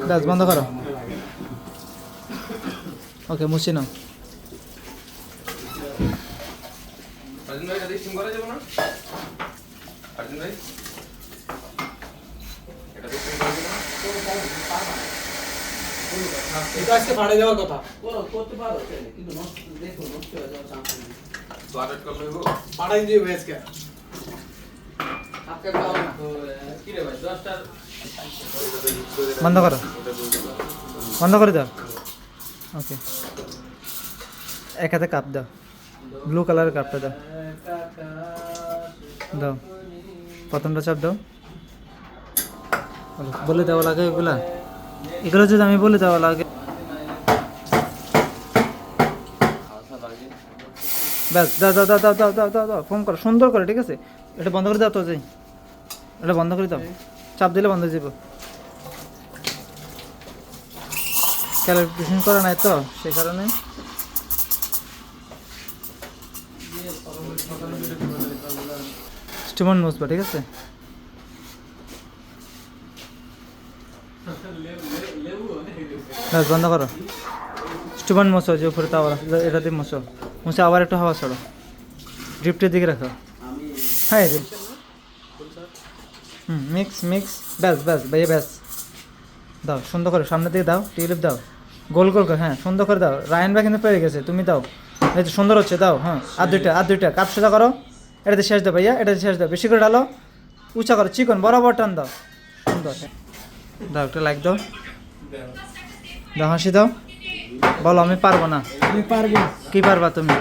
ব্যাস বন্ধ করো। ওকে মুছি নাও। এটা আজকে ফাড়ে যাওয়ার কথা। করতে পারো কিন্তু নষ্ট দেখো নষ্ট হয়ে যাওয়ার চান্স নেই। তো আরেক কম হইব ফাড়াই দিয়ে ভেজকে আপকে পাও না তো কি রে ভাই 10টা বন্ধ করো, বন্ধ করে দাও। ওকে এক হাতে কাপ দাও, ব্লু কালারের কাপটা দাও। দাও প্রথমটা চাপ দাও। বলে দেওয়া লাগে এগুলা, এগুলো যদি আমি বলে দেওয়া লাগে। ব্যাস দাও দাও দাও দাও দাও দাও দাও দাও ফোন করো সুন্দর করে, ঠিক আছে? এটা বন্ধ করে দাও তো, যাই এটা বন্ধ করে দাও। চাপ দিলে বন্ধ হয়ে যাবে। ক্যালিব্রেশন করা নাই তো সেই কারণে। স্টিমন মুছবা, ঠিক আছে? ব্যাস বন্ধ করো। স্টিমন মোছো, যে উপরে তাওয়া এটাতে মোছো, মুছে আবার একটু হাওয়া ছাড়ো। ড্রিপটের দিকে রাখো। হ্যাঁ রে মিক্স মিক্স। ব্যাস ব্যাস ভাইয়া ব্যাস। দাও সুন্দর করে সামনের দিকে দাও, টিউলিপ দাও গোল গোল করে। হ্যাঁ সুন্দর করে দাও। রায়ন ভাই কিন্তু পেয়ে গেছে, তুমি দাও। এই তো সুন্দর হচ্ছে, দাও। হ্যাঁ আর দুইটা কাপ সোজা করো। এটাতে শেষ দাও ভাইয়া, এটাতে শেষ দাও। বেশি করে ডালো, উঁচা করো, চিকন বরাবর টান দাও। সুন্দর দাও, একটা লাইক দাও। দাও হাসি দাও। বলো আমি পারবো না। আমি পারবো। কি পারবা তুমি?